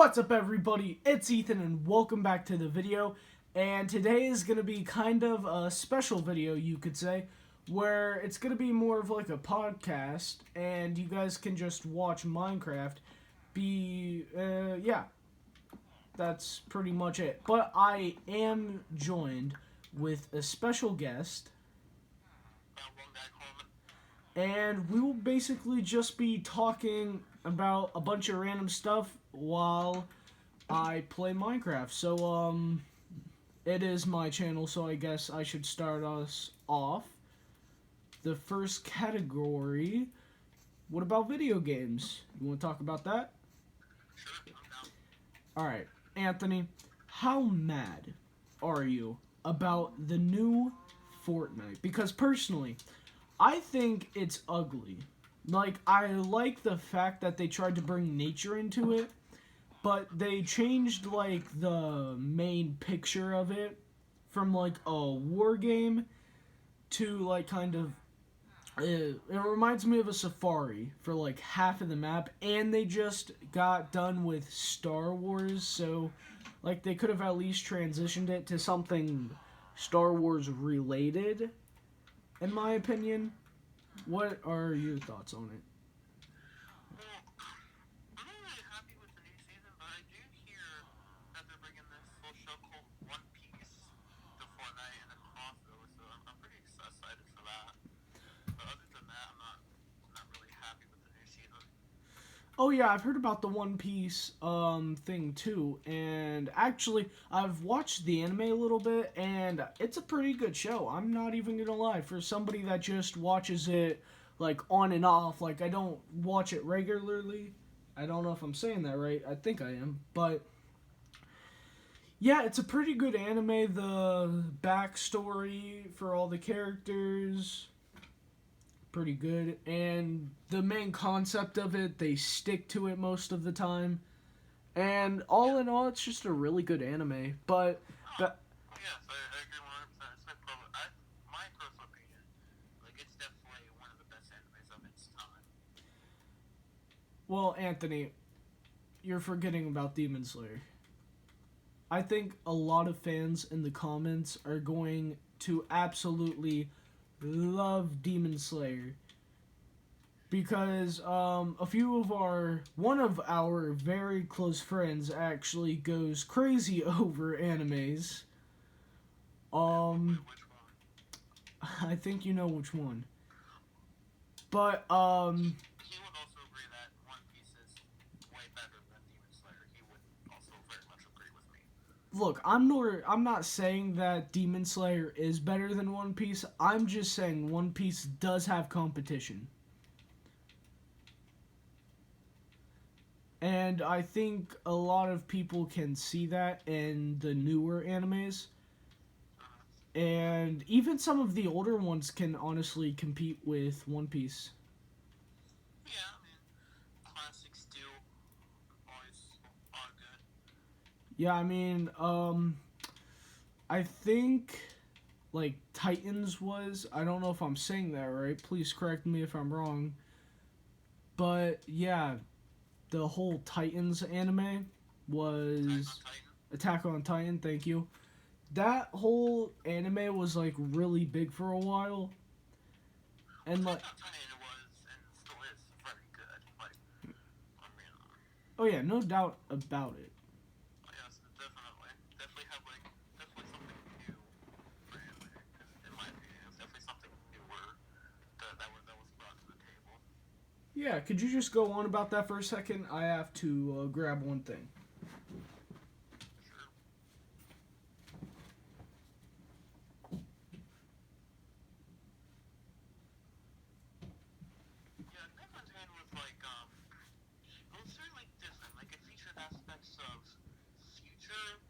What's up, everybody? It's Ethan and welcome back to the video. And today is going to be kind of a special video, you could say, where it's going to be more of like a podcast and you guys can just watch Minecraft. Yeah, that's pretty much it. But I am joined with a special guest. And we will basically just be talking about a bunch of random stuff while I play Minecraft. So, it is my channel, so I guess I should start us off. The first category, what about video games? You want to talk about that? Alright, Anthony, how mad are you about the new Fortnite? Because personally, I think it's ugly. Like, I like the fact that they tried to bring nature into it, but they changed, like, the main picture of it from, like, a war game to, like, kind of... it reminds me of a safari for, like, half of the map, and they just got done with Star Wars, so, like, they could have at least transitioned it to something Star Wars related, in my opinion. What are your thoughts on it? Well, I'm not really happy with the new season, but I do hear that they're bringing this whole show called One Piece to Fortnite and a crossover, so I'm pretty excited for that. But other than that, I'm not really happy with the new season. Oh yeah, I've heard about the One Piece thing too, and actually I've watched the anime a little bit, and it's a pretty good show. I'm not even gonna lie. For somebody that just watches it like on and off, like I don't watch it regularly. I don't know if I'm saying that right. I think I am, but yeah, it's a pretty good anime. The backstory for all the characters, pretty good, and the main concept of it, they stick to it most of the time, and all in all, it's just a really good anime. Oh, But yes, I agree 100%. It's my personal opinion. Like, it's definitely one of the best animes of its time. well, Anthony, you're forgetting about Demon Slayer. I think a lot of fans in the comments are going to absolutely love Demon Slayer because one of our very close friends actually goes crazy over animes. Um, Which one? I think you know which one. But He would also agree that One Piece is way better than Demon Slayer. He would also very much agree with me. look, I'm not saying that Demon Slayer is better than One Piece. I'm just saying One Piece does have competition. And I think a lot of people can see that in the newer animes. And even some of the older ones can honestly compete with One Piece. Yeah, I mean, classics do always are good. Yeah, I mean, I think like Titans was. I don't know if I'm saying that right. Please correct me if I'm wrong. But yeah, the whole Titans anime was Attack on Titan. Thank you. That whole anime was like really big for a while, and like, Attack on Titan was and still is very good. Like, I mean, oh yeah, no doubt about it. yes, definitely have like definitely something new for anime. In my opinion, it's definitely something newer that was brought to the table. Yeah, could you just go on about that for a second? I have to grab one thing. Sure. Yeah, Attack on Titan was like it was certainly different. Like it featured aspects of future,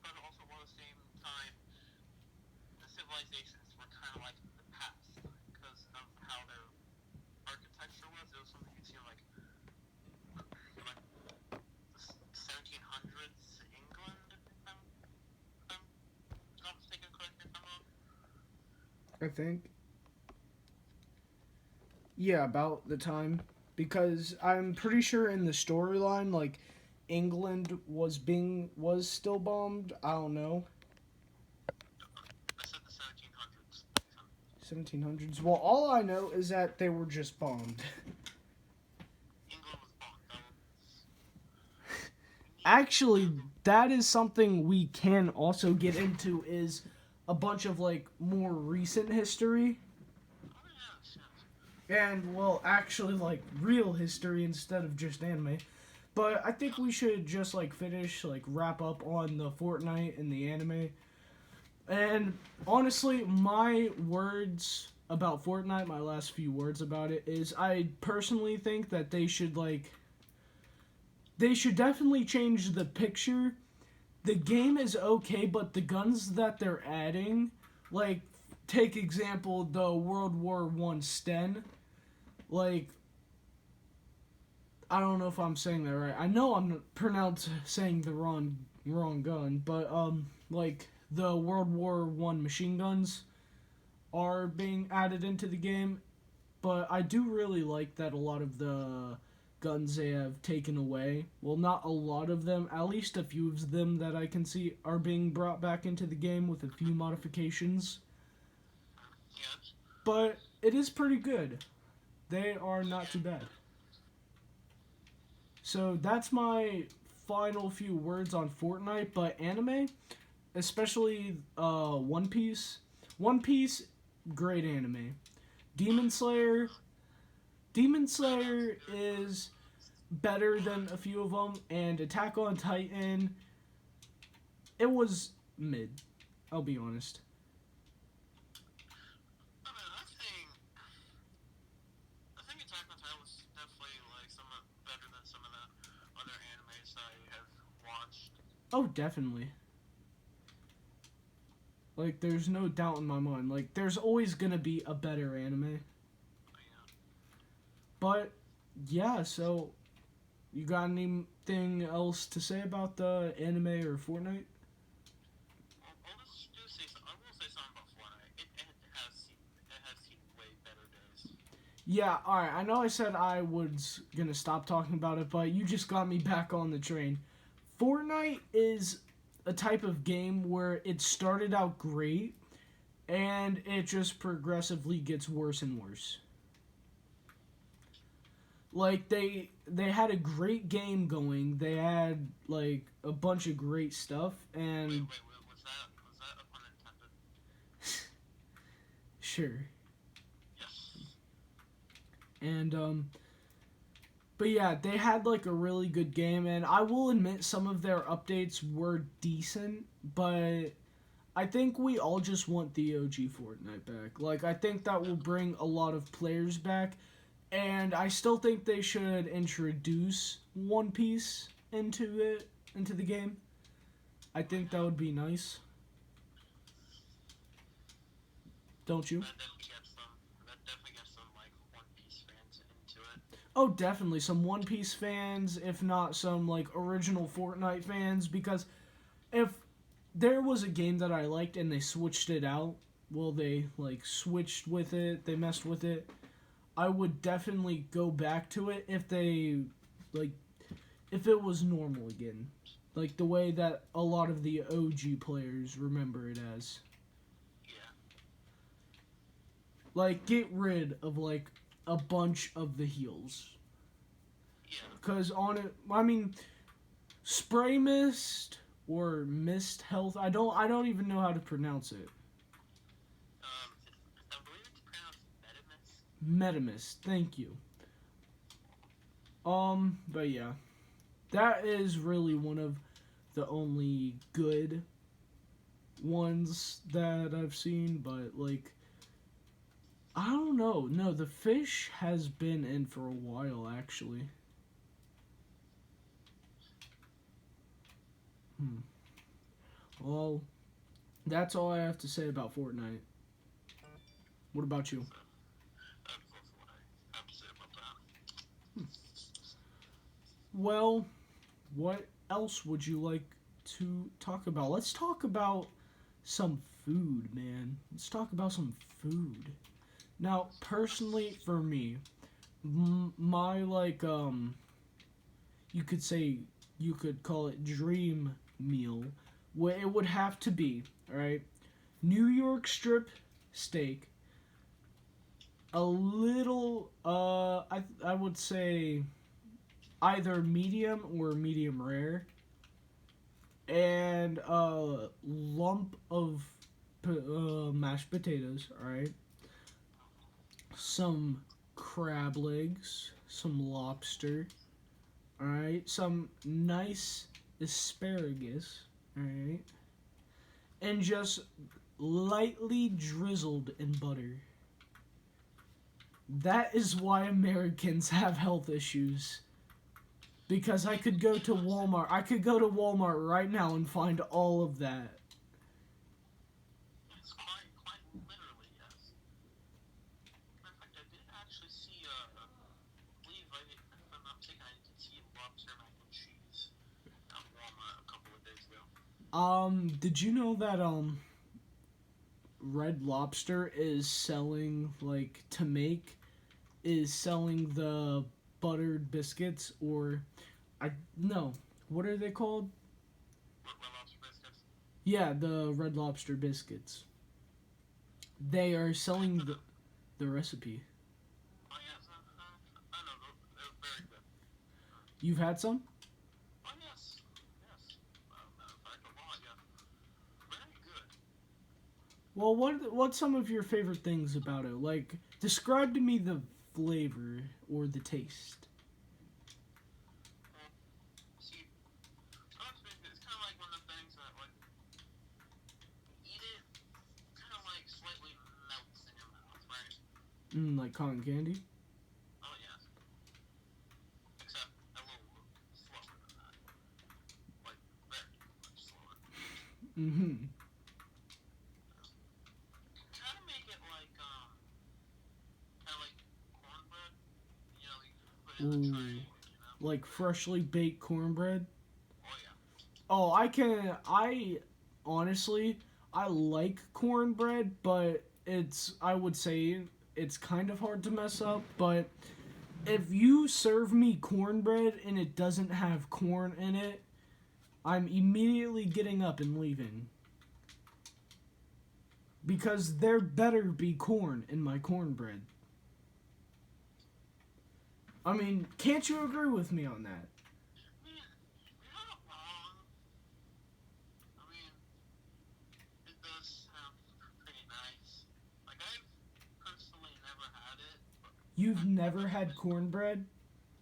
but also while at the same time the civilizations were kind of like the past because of how their architecture was. It was something you'd see like the 1700s England. If I'm not mistaken, correct me if I'm wrong. I think. Yeah, about the time. Because I'm pretty sure in the storyline, like, England was still bombed. I don't know. I said the 1700s. 1700s. Well, all I know is that they were just bombed. England was bombed. That was... Actually, that is something we can also get into is a bunch of like more recent history. Oh, yes, yes. And well, actually like real history instead of just anime. But I think we should just like finish like wrap up on the Fortnite and the anime. And honestly, my words about Fortnite, my last few words about it is I personally think that they should definitely change the picture. The game is okay, but the guns that they're adding, like take example the World War I Sten, like I don't know if I'm saying that right. I know I'm saying the wrong gun, but like the World War I machine guns are being added into the game, but I do really like that a lot of the guns they have taken away. Well, not a lot of them, at least a few of them that I can see are being brought back into the game with a few modifications. Yes. But it is pretty good. They are not too bad. So that's my final few words on Fortnite, but anime, especially One Piece. One Piece, great anime. Demon Slayer, Demon Slayer is better than a few of them, and Attack on Titan, it was mid. I'll be honest. I think Attack on Titan was definitely like somewhat better than some of the other animes I have watched. Oh, definitely. Like, there's no doubt in my mind. Like, there's always gonna be a better anime. Yeah. But yeah, so you got anything else to say about the anime or Fortnite? I'll just do say I will say something about Fortnite. It has seen way better days. Yeah, alright. I know I said I was gonna stop talking about it, but you just got me back on the train. Fortnite is a type of game where it started out great and it just progressively gets worse and worse. Like they had a great game going. They had like a bunch of great stuff and Wait, was that a pun intended? sure. Yes. And but yeah, they had like a really good game, and I will admit some of their updates were decent, but I think we all just want the OG Fortnite back. Like, I think that will bring a lot of players back, and I still think they should introduce One Piece into the game. I think that would be nice. Don't you? That definitely gets some like One Piece fans into it. Oh, definitely some One Piece fans, if not some like original Fortnite fans, because if there was a game that I liked and they switched it out, well, they like switched with it, they messed with it, I would definitely go back to it if they like if it was normal again. Like the way that a lot of the OG players remember it as. Yeah. Like get rid of like a bunch of the heals. Yeah. Cuz on it, I mean spray mist or mist health, I don't even know how to pronounce it. I believe it's pronounced Metamus. Metamist, thank you. But yeah. That is really one of the only good ones that I've seen, but like I don't know. No, the fish has been in for a while actually. Well, that's all I have to say about Fortnite. What about you? That's also what I have to say about that. Well, what else would you like to talk about? Let's talk about some food, man. Let's talk about some food. Now, personally, for me, my like you could say you could call it dream meal, it would have to be, all right, New York strip steak, a little, I would say either medium or medium rare, and a lump of mashed potatoes, all right, some crab legs, some lobster, all right, some nice asparagus, all right, and just lightly drizzled in butter. That is why Americans have health issues. Because I could go to Walmart. I could go to Walmart right now and find all of that. It's quite literally, yes. Matter of fact, I did actually see, believe if I'm not mistaken, I did see lobster mac and cheese at Walmart a couple of days ago. Did you know that Red Lobster is selling is selling the buttered biscuits, or I no, what are they called? Red lobster biscuits. Yeah, the Red Lobster biscuits. They are selling the recipe. Oh yes, I know, they're very good. You've had some? Oh yes, yes. Matter of fact, a lot, yeah. Very good. Well, what's some of your favorite things about it? Like, describe to me the flavor or the taste. See, honestly, it's kind of like one of the things that, like, eat it, kind of like slightly melts in your mouth, right? Like cotton candy? Oh yes. Except a little slower than that. Like, very much slower. Mm-hmm. Kind of make it like, kind of like cornbread. You know, you put it in the tray, Ooh. you know? Like freshly baked cornbread? Oh yeah. Oh, I honestly, I like cornbread, but I would say it's kind of hard to mess up, but if you serve me cornbread and it doesn't have corn in it, I'm immediately getting up and leaving. Because there better be corn in my cornbread. I mean, can't you agree with me on that? I mean, you're not wrong. I mean, it does sound pretty nice. Like, I've personally never had it, but You've I've never never had cornbread?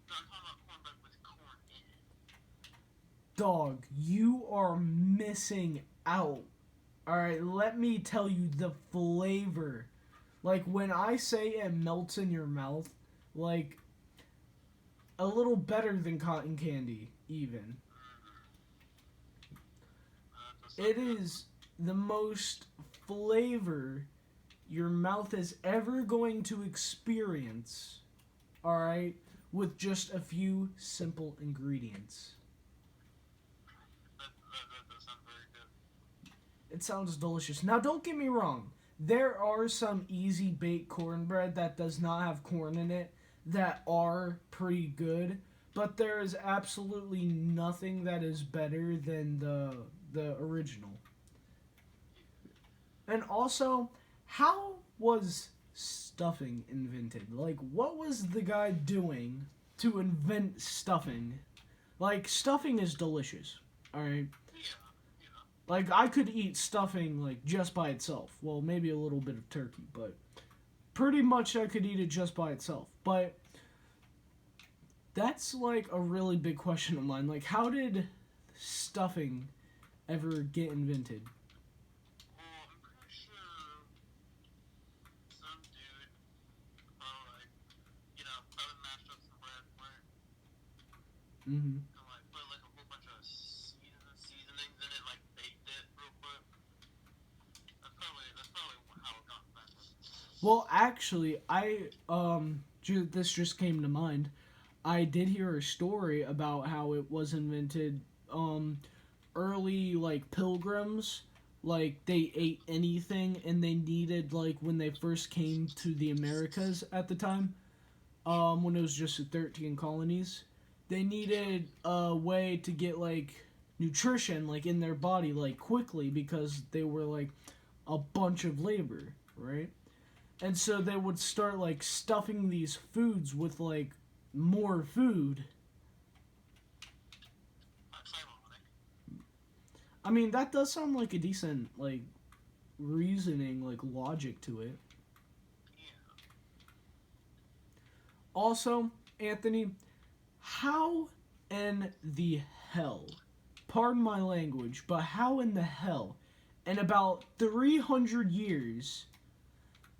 No, I'm talking about cornbread with corn in it. Dog, you are missing out. Alright, let me tell you the flavor. Like, when I say it melts in your mouth, like, a little better than cotton candy, even. That does It sound good. is the most flavor your mouth is ever going to experience, alright, with just a few simple ingredients. That does sound very good. It sounds delicious. Now, don't get me wrong. There are some easy baked cornbread that does not have corn in it that are pretty good, but there is absolutely nothing that is better than the original. And also, how was stuffing invented? Like, what was the guy doing to invent stuffing? Like, stuffing is delicious, alright? Yeah, yeah. Like, I could eat stuffing, like, just by itself. Well, maybe a little bit of turkey, but pretty much I could eat it just by itself. But that's, like, a really big question of mine. Like, how did stuffing ever get invented? Well, I'm pretty sure some dude probably, like, probably mashed up some bread, right? Mm-hmm. And, like, put, like, a whole bunch of seasonings in it, like, baked it real quick. That's probably how it got invented. Well, actually, this just came to mind. I did hear a story about how it was invented. Early like pilgrims, like they ate anything, and they needed like when they first came to the Americas at the time, when it was just the 13 colonies, they needed a way to get like nutrition like in their body like quickly because they were like a bunch of labor, right? And so they would start like stuffing these foods with like more food. That's ironic. I mean, that does sound like a decent like reasoning, like logic to it. Yeah. Also, Anthony, how in the hell, pardon my language, but how in the hell, in about 300 years,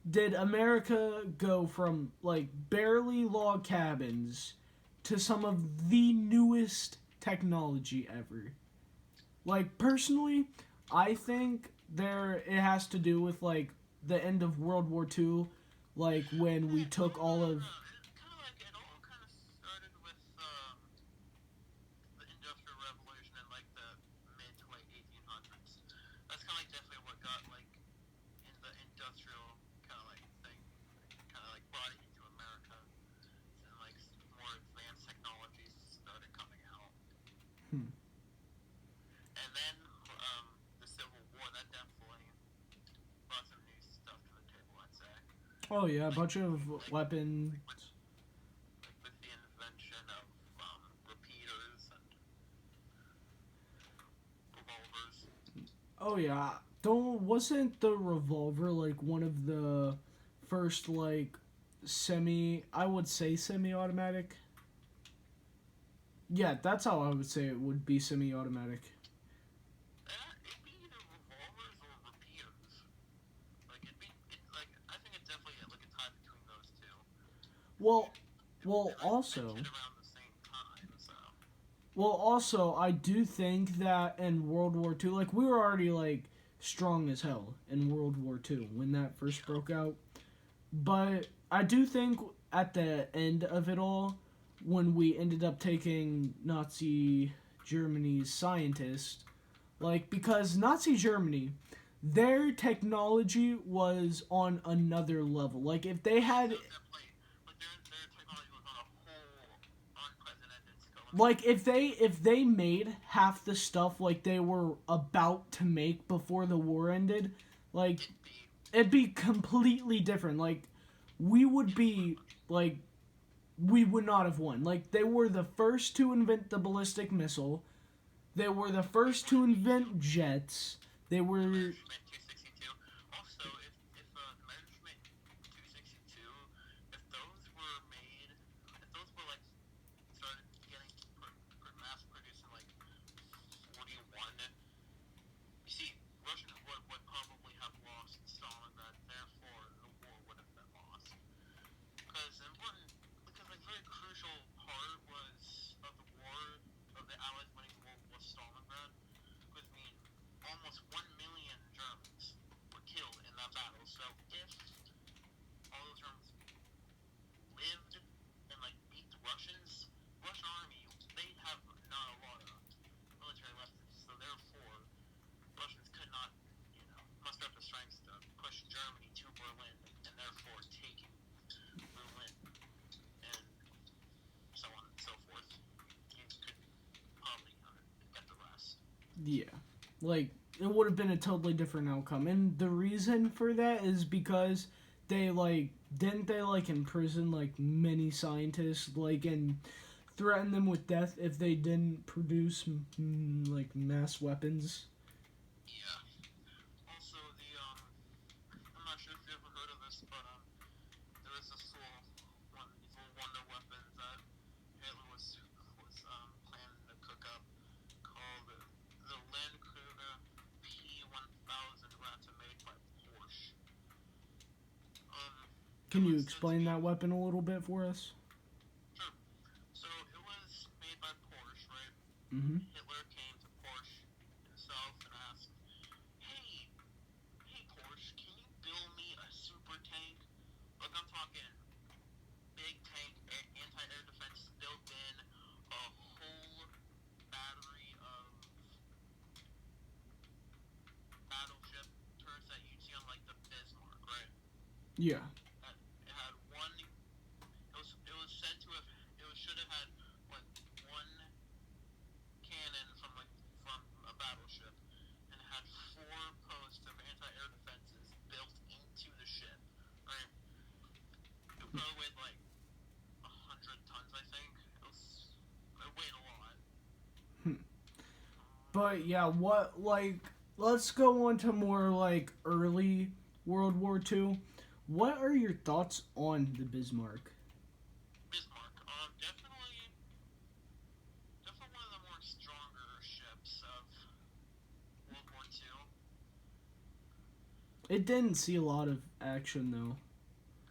did America go from like barely log cabins to some of the newest technology ever? Like personally, I think there it has to do with like the end of World War II, like when we took all No, of. no. It kind of like it all kind of started with the Industrial Revolution in like the mid to late 1800s. That's kind of like definitely what got like in the industrial kind of like thing, kind of like brought it into America, and like more advanced technologies started coming out. Hmm. And then the Civil War that definitely brought some new stuff to the table. I'd say Oh yeah, a like bunch of like weapons. with the invention of repeaters and revolvers. Oh yeah, don't wasn't the revolver like one of the first like I would say semi-automatic. Yeah, that's how I would say it would be semi-automatic. It'd be either revolvers or repeaters. Like like I think it's definitely like a tie between those two. Well, They well like also, invented around the same time, so I do think that in World War II, like we were already like strong as hell in World War II when that first yeah. broke out. But I do think at the end of it all, when we ended up taking Nazi Germany's scientists, like because Nazi Germany, their technology was on another level. Like if they Yeah, had no, definitely. Like their technology was on a whole unprecedented scale. I mean, like if they made half the stuff like they were about to make before the war ended, like it'd be it'd be completely different. Like we would be huge. like we would not have won. Like they were the first to invent the ballistic missile. They were the They first to wouldn't be so. invent jets. They The were Messerschmitt 262. Also, if the Messerschmitt 262, if those were made, if those were like started getting mass produced in like 41, you see, Russians would probably have lost Stalingrad. Therefore, the war would have been lost. Because important, because like very crucial part was of the war of the Allies winning the war was Stalingrad. Because I mean, almost 1 million Germans were killed in that battle. So if all those Germans lived and like beat the Russians, Russian army they have not a lot of military left. So therefore, Russians could not, muster up the strength to push Germany to Berlin and therefore taking Berlin and so on and so forth. You could probably get the rest. yeah. Like it would have been a totally different outcome. And the reason for that is because they like didn't they like imprison like many scientists like and threaten them with death if they didn't produce like mass weapons. Yeah. Also, I'm not sure if you ever heard of this, but there is this these little wonder weapons that Hitler was planning to cook up called the Landkruger P1000 rats made by Porsche. It Can you was said to explain be that weapon a little bit for us? sure. So it was made by Porsche, right? Mm-hmm. Hitler came to Porsche himself and asked, "Hey, hey Porsche, can you build me a super tank? Like I'm talking big tank, anti-air defense built in, a whole battery of battleship turrets that you'd see on like the Bismarck, right? Yeah. It had one. It was said to have. It should have had what But yeah, what like let's go on to more like early World War II. What are your thoughts on the Bismarck? Bismarck, definitely one of the more stronger ships of World War II. It didn't see a lot of action though.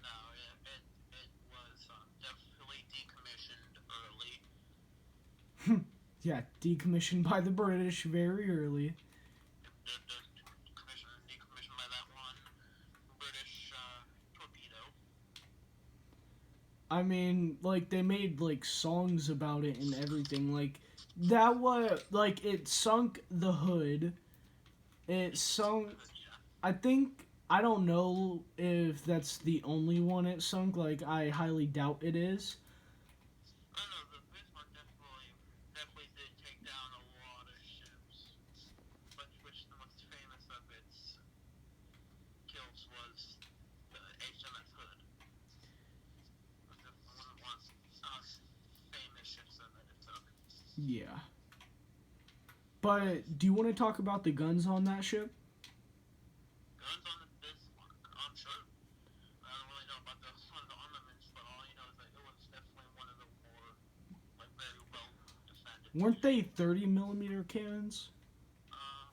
No, it was definitely decommissioned early. Yeah, decommissioned by the British very early. Decommissioned by that one British torpedo. I mean, like they made like songs about it and everything. Like that was like it sunk the hood. It sunk. Yeah. I think I don't know if that's the only one it sunk. Like I highly doubt it is. I don't know, the Bismarck definitely did take down a lot of ships, but which the most famous of its kills was the HMS Hood. Was one of the most famous ships that it took. Yeah. But do you want to talk about the guns on that ship? Guns on the Bismarck, I'm sure. I don't really know about the armaments, but all you know is that it was definitely one of the more, like, very well defended Weren't they ships. 30 millimeter cannons? Um,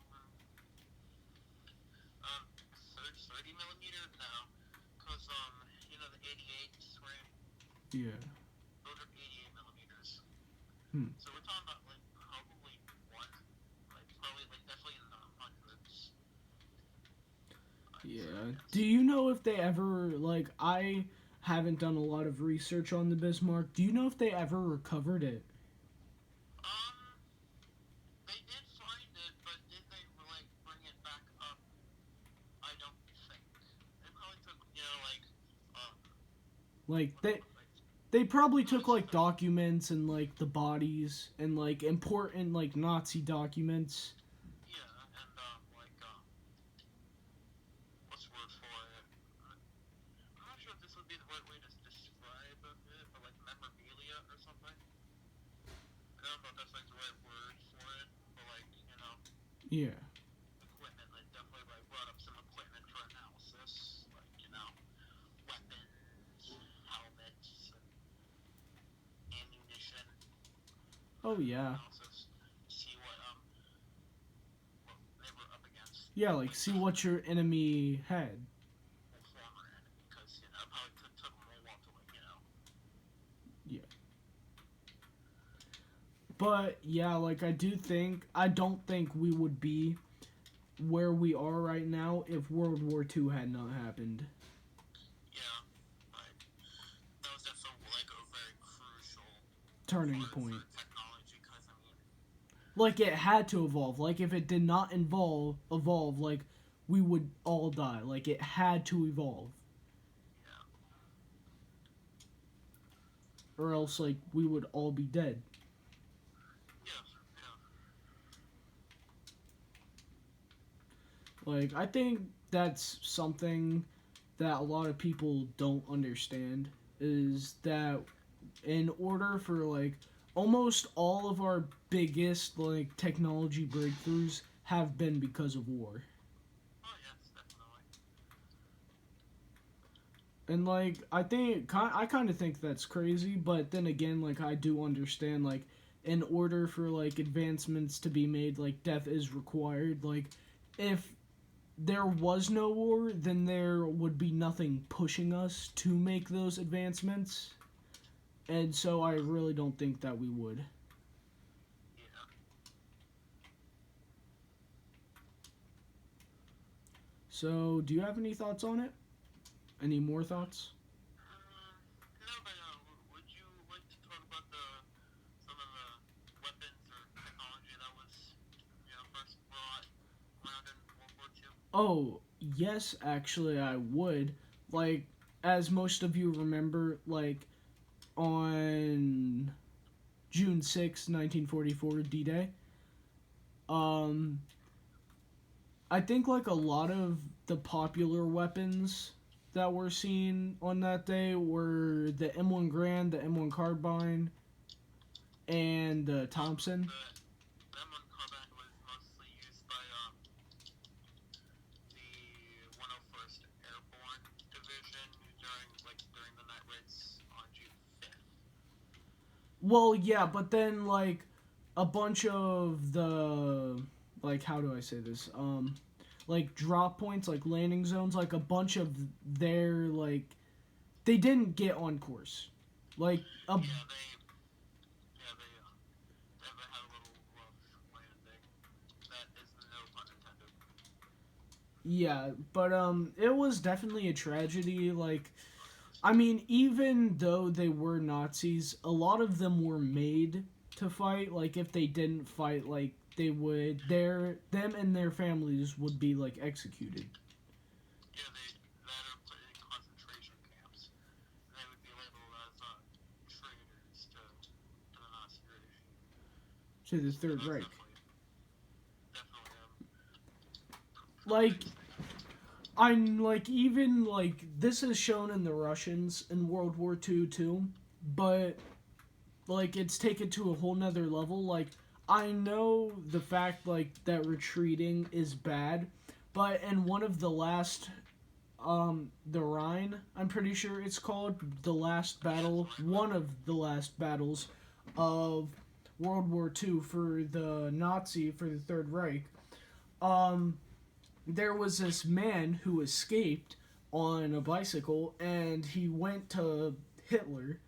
30 millimeter? No. Because, you know, the 88s, right? Yeah. Those are 88 millimeters. Hmm. So we're talking about, like, probably one, like, probably, like, definitely in the hundreds. Yeah. Do you know if they ever like I haven't done a lot of research on the Bismarck. Do you know if they ever recovered it? Um, they did find it, but did they, like, bring it back up? I don't think. They probably took, you know, like, um, Like what, they like, they probably probably took took like the, documents and like the bodies and like important like Nazi documents. yeah, and, like, what's the word for it? I'm not sure if this would be the right way to describe it, but, like, memorabilia or something. I don't know if that's, like, the right word for it, but, like, you know, Yeah. equipment, like, definitely, like, brought up some equipment for analysis, like, you know, weapons, helmets, and ammunition Oh for yeah. analysis. See what they were up against. Yeah, like Like, see what your enemy had. former enemy, because, you know, it probably took them a while to, like, you know. Yeah. But yeah, like I don't think we would be where we are right now if World War II had not happened. Yeah, like, that was definitely, like, a very crucial Turning part for point. technology, because, I mean, Like it had to evolve. Like if it did not evolve, like we would all die. Like it had to evolve, yeah, or else like we would all be dead. yeah, yeah. Like I think that's something that a lot of people don't understand is that in order for like almost all of our biggest like technology breakthroughs have been because of war. Oh, yes, definitely. And like I kind of think that's crazy, but then again like I do understand like in order for like advancements to be made like death is required. Like if there was no war, then there would be nothing pushing us to make those advancements. And so I really don't think that we would. Yeah. So, do you have any thoughts on it? Any more thoughts? No, but would you like to talk about some of the weapons or technology that was, you know, first brought around in World War II? Oh, yes, actually, I would. Like, as most of you remember, like, on June 6, 1944, D Day, um, I think, like, a lot of the popular weapons that were seen on that day were the M1 Grand, the M1 Carbine, and the Thompson. The M1 carbine was Well, yeah, but then like a bunch of the like how do I say this? Like drop points, like landing zones, like a bunch of their like they didn't get on course. Like a Yeah, they had a little rough landing. That is no pun intended. yeah, but it was definitely a tragedy like I mean, even though they were Nazis, a lot of them were made to fight. Like if they didn't fight, like they would them and their families would be like executed. Yeah, they that are put in concentration camps. They would be labeled as traitors to the Nazi regime. To the So Third that's Reich. definitely pretty Like crazy. I'm like even like this is shown in the Russians in World War II too, but like it's taken to a whole nother level. Like I know the fact like that retreating is bad, but in one of the last the Rhine, I'm pretty sure it's called the last Yes, battle, right. one of the last battles of World War II for the Nazi for the Third Reich. Um, there was this man who escaped on a bicycle, and he went to Hitler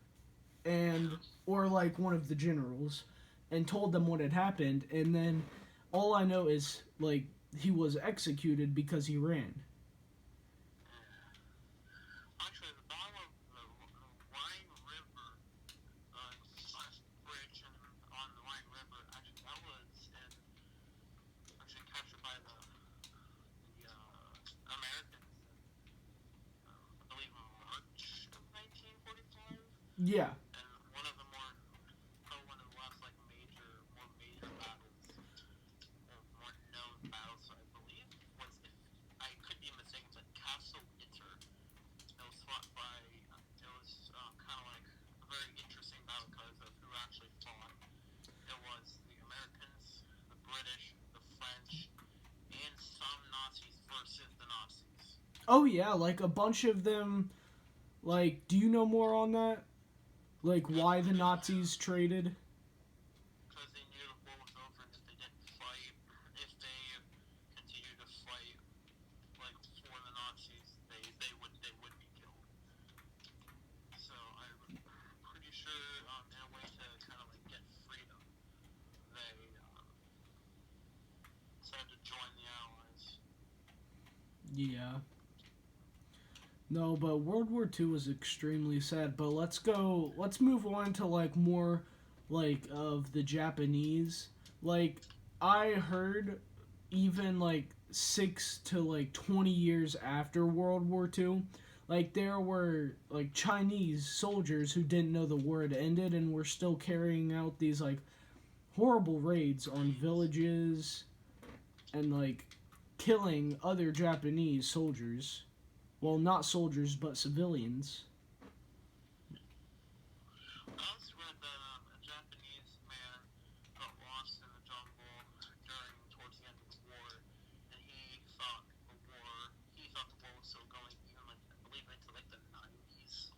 and or like one of the generals, and told them what had happened, and then all I know is like he was executed because he ran. Actually, the Battle of the Rhine River, slash bridge on the Rhine River, actually that was actually captured by the Americans in, I believe, March of 1945. Yeah. And one of the probably one of the last like more major battles, or more known battles, I believe, was, if I could be mistaken, but Castle Itter. It was fought by, it was kind of like a very interesting battle because of who actually fought. It was the Americans, the British, the French, and some Nazis versus the Nazis. Oh yeah, like a bunch of them. Like, do you know more on that? Like Yes, why I the do, Nazis traded? because they knew the war was over, and if they didn't fight, if they continued to fight like for the Nazis, they would be killed. So I'm pretty sure, in a way to kind of like get freedom, they decided to join the Allies. Yeah. No, but World War II was extremely sad. But let's go. Let's move on to like more, like of the Japanese. Like I heard, even like 6 to like 20 years after World War II, like there were like Chinese soldiers who didn't know the war had ended and were still carrying out these like horrible raids on Raids. villages and like killing other Japanese soldiers. Well, not soldiers, but civilians. I also read that a Japanese man got lost in the jungle towards the end of the war, and he thought the war was still going, even like I believe into like the 90s.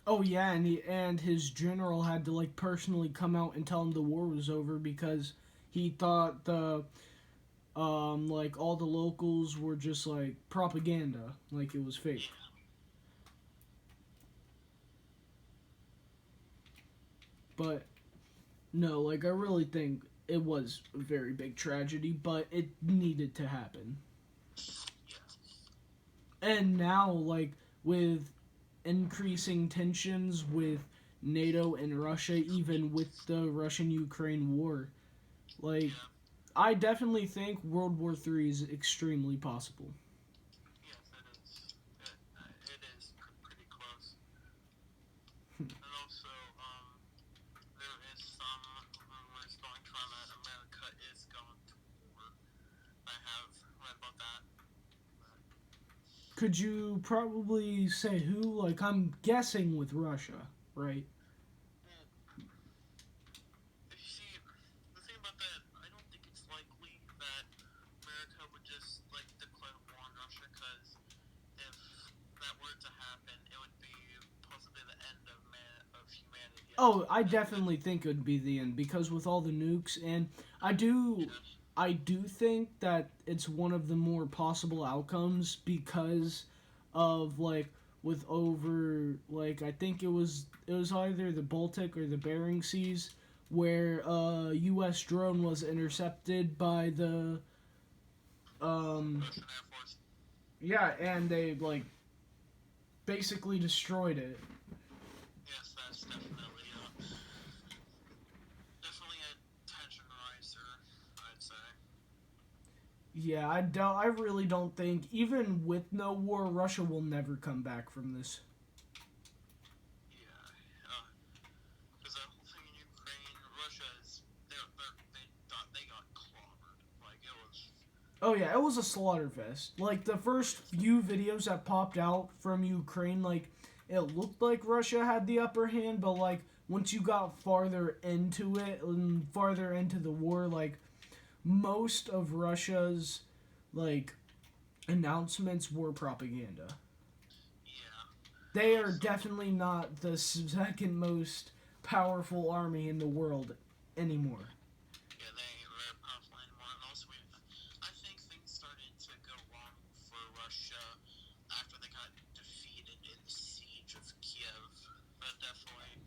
Oh yeah, and his general had to like personally come out and tell him the war was over because he thought the like all the locals were just like propaganda, like it was fake. Yeah, But no, like I really think it was a very big tragedy, but it needed to happen. yeah, And now like with increasing tensions with NATO and Russia, even with the Russian Ukraine war. Like, yeah. I definitely think World War III is extremely possible. Yes, it is. It is pretty close. And also, there is some rumors going around that America is going to war. I have read about that. Could you probably say who? Like, I'm guessing with Russia, right? Well, you see, the thing about that, I don't think it's likely that America would just like declare war on Russia, because if that were to happen, it would be possibly the end of humanity Oh, I definitely think it would be the end because with all the nukes, and I do, Yeah. I do think that it's one of the more possible outcomes because of like with over like I think it was either the Baltic or the Bering Seas where a U.S. drone was intercepted by the um Russian Air Force. yeah, and they like basically destroyed it. Yes, that's definitely a tension riser, I'd say. Yeah, I really don't think even with no war, Russia will never come back from this. Yeah, because that whole thing in Ukraine, Russia is they got clobbered. Like it was. Oh yeah, it was a slaughter fest. Like the first Yes. few videos that popped out from Ukraine, like it looked like Russia had the upper hand, but like once you got farther into it and farther into the war, like most of Russia's like announcements were propaganda. Yeah. They are So definitely not the second most powerful army in the world anymore. yeah, they ain't very powerful anymore. And also, I think things started to go wrong for Russia after they got defeated in the siege of Kiev. That definitely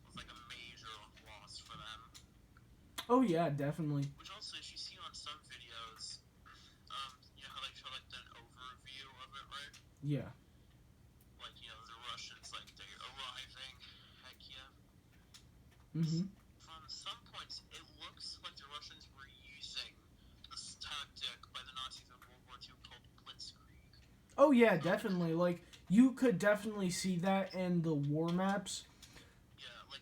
was like a major loss for them. Oh yeah, definitely. Which also, if you see on some videos, you know how they show like an overview of it, right? Yeah. Like the Russians like they arriving at Kiev. Mhm. From some points, it looks like the Russians were using this tactic by the Nazis in World War II called Blitzkrieg. Oh yeah, definitely. Like you could definitely see that in the war maps. Yeah, like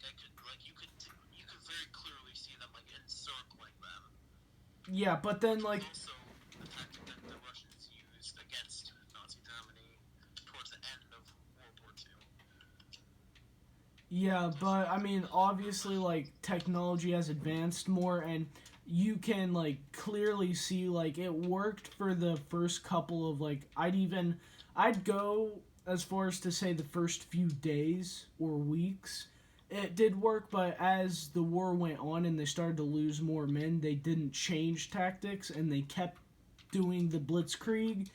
you could very clearly see them like encircling them, Yeah, but then which was like also the tactic that the Russians used against Nazi Germany towards the end of World War II. yeah, So but I it's mean obviously like technology has advanced more and you can like clearly see like it worked for the first couple of like I'd go as far as to say the first few days or weeks. It did work, but as the war went on and they started to lose more men, they didn't change tactics and they kept doing the blitzkrieg.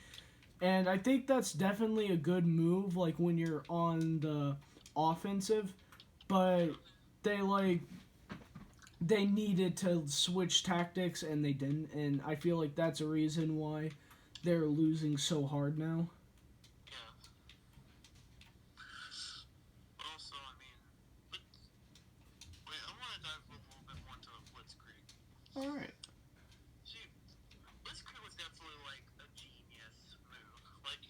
And I think that's definitely a good move like when you're on the offensive, but yeah, they like they needed to switch tactics and they didn't, and I feel like that's a reason why they're losing so hard now. yeah. But also, I mean, but wait, I want to dive a little bit more into Blitzkrieg. All right. See, Blitzkrieg was definitely like a genius move, like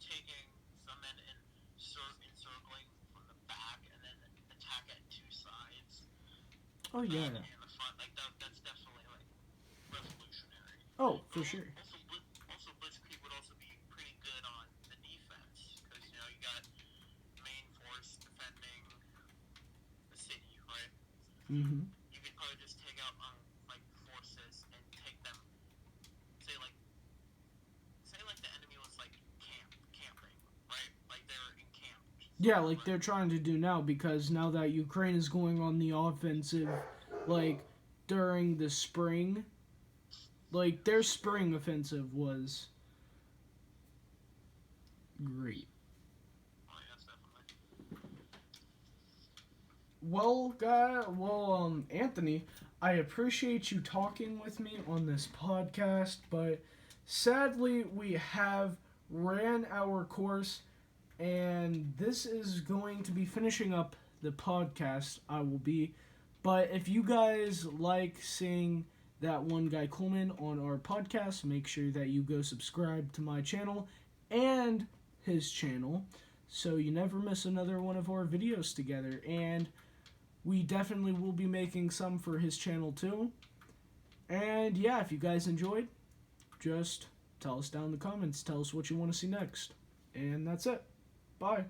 taking some men and encircling from the back and then attack at two sides, Oh the yeah. back and the front. Like that's definitely like revolutionary. Oh, But for sure. also Blitzkrieg would also be pretty good on the defense because you got main force defending the city, right? Mm-hmm. You could probably just take out like forces and take them. Say like the enemy was like camping, right? Like they're encamped Yeah, somewhere, like but they're trying to do now because now that Ukraine is going on the offensive, like during the spring, like their spring offensive was great. oh yes, definitely. Anthony, I appreciate you talking with me on this podcast, but sadly, we have ran our course, and this is going to be finishing up the podcast. I will be, but if you guys like seeing that one guy Coleman on our podcast, make sure that you go subscribe to my channel and his channel so you never miss another one of our videos together. And we definitely will be making some for his channel too. And yeah, if you guys enjoyed, just tell us down in the comments. Tell us what you want to see next. And that's it. Bye.